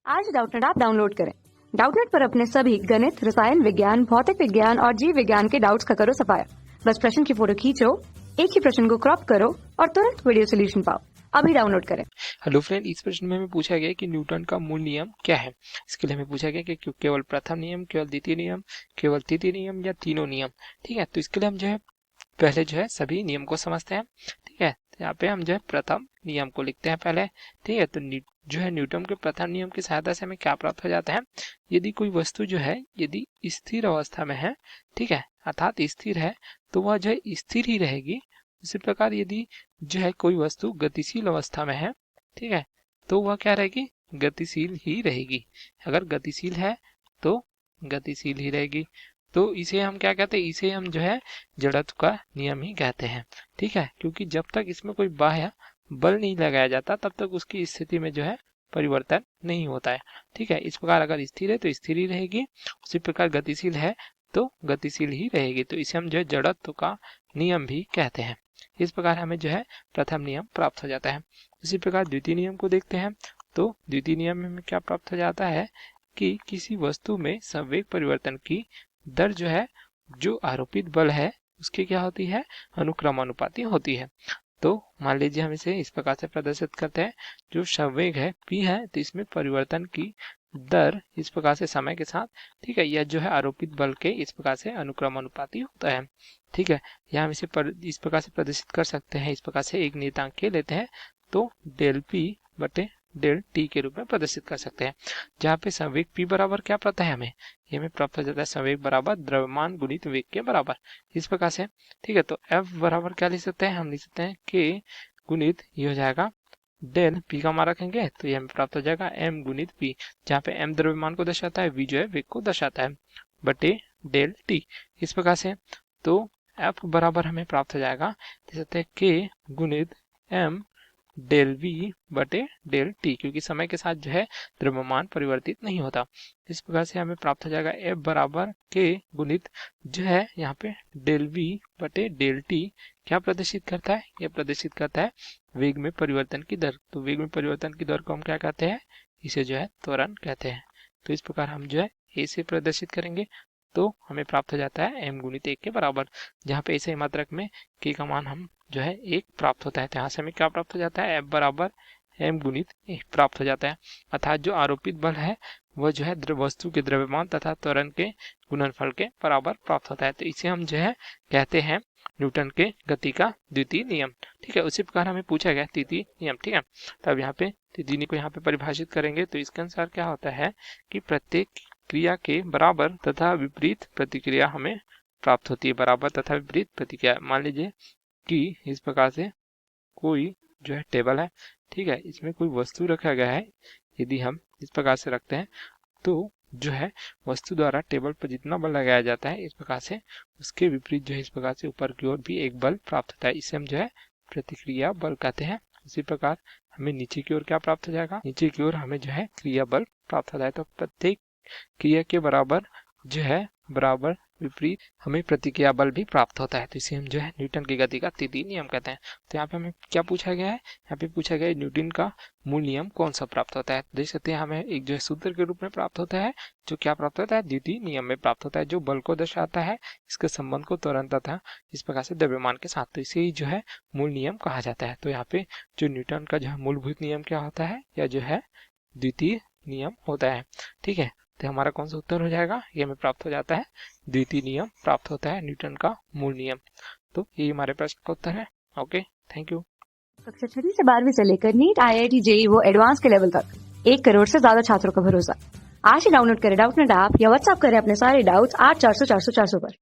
आज Doubtnut app download करें। Doubtnut पर अपने सभी गणित, रसायन विज्ञान, भौतिक विज्ञान और जीव विज्ञान के डाउट्स का करो सफाया। बस प्रश्न की फोटो खींचो, एक ही प्रश्न को क्रॉप करो और तुरंत वीडियो सोल्यूशन पाओ। अभी डाउनलोड करें। हेलो फ्रेंड, इस प्रश्न में हमें पूछा गया कि न्यूटन का मूल नियम क्या है। इसके लिए हमें पूछा गया कि केवल प्रथम नियम, केवल द्वितीय नियम, केवल तृतीय नियम या तीनों नियम। ठीक है, तो इसके लिए हम जो है पहले जो है सभी नियम को समझते हैं। ठीक है, तो यहाँ पे हम जो है प्रथम नियम को लिखते हैं पहले। ठीक है, तो जो है न्यूटन के प्रथम नियम की सहायता से हमें क्या प्राप्त हो जाता है। यदि कोई वस्तु जो है यदि स्थिर अवस्था में है, ठीक है, अर्थात स्थिर है, तो वह जो है स्थिर ही रहेगी। उसी प्रकार यदि जो है कोई वस्तु गतिशील अवस्था में है, ठीक है, तो वह क्या रहेगी, गतिशील ही रहेगी। अगर गतिशील है तो गतिशील ही रहेगी। तो इसे हम क्या कहते हैं, इसे हम जो है जड़त्व का नियम ही कहते हैं। ठीक है, क्योंकि जब तक इसमें कोई बाह्य बल नहीं लगाया जाता तब तक उसकी स्थिति में जो है परिवर्तन नहीं होता है। ठीक है, इस प्रकार अगर स्थिर है तो स्थिर ही रहेगी, उसी प्रकार गतिशील है तो गतिशील ही रहेगी। तो इसे हम जो है जड़त्व का नियम भी कहते हैं। इस प्रकार हमें जो है प्रथम नियम प्राप्त हो जाता है। इसी प्रकार द्वितीय नियम को देखते हैं। तो द्वितीय नियम में हमें क्या प्राप्त हो जाता है कि किसी वस्तु में संवेग परिवर्तन की दर जो है, जो आरोपित बल है उसकी क्या होती है, अनुक्रमानुपाती होती है। तो मान लीजिए हम इसे इस प्रकार से प्रदर्शित करते हैं। जो संवेग है p है, तो इसमें परिवर्तन की दर इस प्रकार से समय के साथ, ठीक है, यह जो है आरोपित बल के इस प्रकार से अनुक्रमानुपाती होता है। ठीक है, यहाँ हम इसे इस प्रकार से प्रदर्शित कर सकते हैं। इस प्रकार से एक नियतांक के लेते हैं तो डेल p बटे डेल t के रूप में प्रदर्शित कर सकते हैं, जहाँ पे संवेग p बराबर क्या प्राप्त है हमें, ये हमें प्राप्त हो जाता है संवेग बराबर द्रव्यमान गुणित वेग के बराबर, इस प्रकार से। ठीक है, तो f बराबर क्या लिख सकते हैं, हम लिख सकते हैं k गुणित ये हो जाएगा डेल p का मान रखेंगे तो ये हमें प्राप्त हो जाएगा m गुणित p, जहाँ पे m द्रव्यमान को दर्शाता है, v जो है वेग को दर्शाता है, बटे डेल t, इस प्रकार से। तो f बराबर हमें प्राप्त हो जाएगा, देख सकते हैं k गुणित m डेल v बटे डेल t, क्योंकि समय के साथ जो है द्रव्यमान परिवर्तित नहीं होता। इस प्रकार से हमें प्राप्त हो जाएगा f बराबर k गुणित जो है यहाँ पे डेल v बटे डेल t क्या प्रदर्शित करता है, यह प्रदर्शित करता है वेग में परिवर्तन की दर। तो वेग में परिवर्तन की दर को हम क्या कहते हैं, इसे जो है त्वरण कहते हैं। तो इस प्रकार हम जो है a से प्रदर्शित करेंगे तो हमें प्राप्त हो जाता है m गुणित 1 के बराबर, जहाँ पे ऐसे मात्रक में k का मान हम जो है 1 प्राप्त होता है। तो यहाँ से हमें क्या प्राप्त हो जाता है, f बराबर m गुणित 1 प्राप्त हो जाता है। अर्थात जो आरोपित बल है वह जो है वस्तु के द्रव्यमान तथा त्वरण के गुणनफल के बराबर प्राप्त होता है। तो इसे हम जो है कहते हैं न्यूटन के गति का द्वितीय नियम। ठीक है, उसी प्रकार हमें पूछा गया तृतीय नियम। ठीक है, तो अब यहाँ पे तृतीय नियम को यहाँ पे परिभाषित करेंगे। तो इसके अनुसार क्या होता है कि प्रत्येक क्रिया के बराबर तथा विपरीत प्रतिक्रिया हमें प्राप्त होती है। बराबर तथा विपरीत प्रतिक्रिया, मान लीजिए कि इस प्रकार से कोई जो है टेबल है, ठीक है, इसमें कोई वस्तु रखा गया है। यदि हम इस प्रकार से रखते हैं तो जो है वस्तु द्वारा टेबल पर जितना बल लगाया जाता है इस प्रकार से उसके विपरीत जो है इस प्रकार से ऊपर की ओर भी एक बल प्राप्त होता है। इसे हम जो है प्रतिक्रिया बल कहते हैं। इसी प्रकार हमें नीचे की ओर क्या प्राप्त हो जाएगा, नीचे की ओर हमें जो है क्रिया बल प्राप्त होता है। तो प्रत्येक क्रिया के बराबर जो है बराबर विपरीत हमें प्रतिक्रिया बल भी प्राप्त होता है। तो इसे हम जो है न्यूटन की गति का तृतीय नियम कहते हैं। तो यहाँ पे हमें क्या पूछा गया है, यहाँ पे पूछा गया है न्यूटन का मूल नियम कौन सा प्राप्त होता है। देख सकते हैं हमें एक जो है सूत्र के रूप में प्राप्त होता है, जो क्या प्राप्त होता है, द्वितीय नियम में प्राप्त होता है, जो बल को दर्शाता है, इसके संबंध को त्वरण तथा इस प्रकार से द्रव्यमान के साथ। तो इसे ही जो है मूल नियम कहा जाता है। तो यहाँ पे जो न्यूटन का जो है मूलभूत नियम क्या होता है, या जो है द्वितीय नियम होता है। ठीक है, तो हमारा कौन सा उत्तर हो जाएगा, ये हमें प्राप्त हो जाता है द्वितीय नियम प्राप्त होता है न्यूटन का मूल नियम। तो ये हमारे प्रश्न का उत्तर है। Okay, thank you. कक्षा 6 से 12वीं से लेकर नीट, IIT, JEE वो एडवांस के लेवल तक 1 करोड़ से ज्यादा छात्रों का भरोसा। आज ही डाउनलोड करें डाउटनेट ऐप या व्हाट्सएप करें अपने सारे डाउट्स 8400 400 400 पर।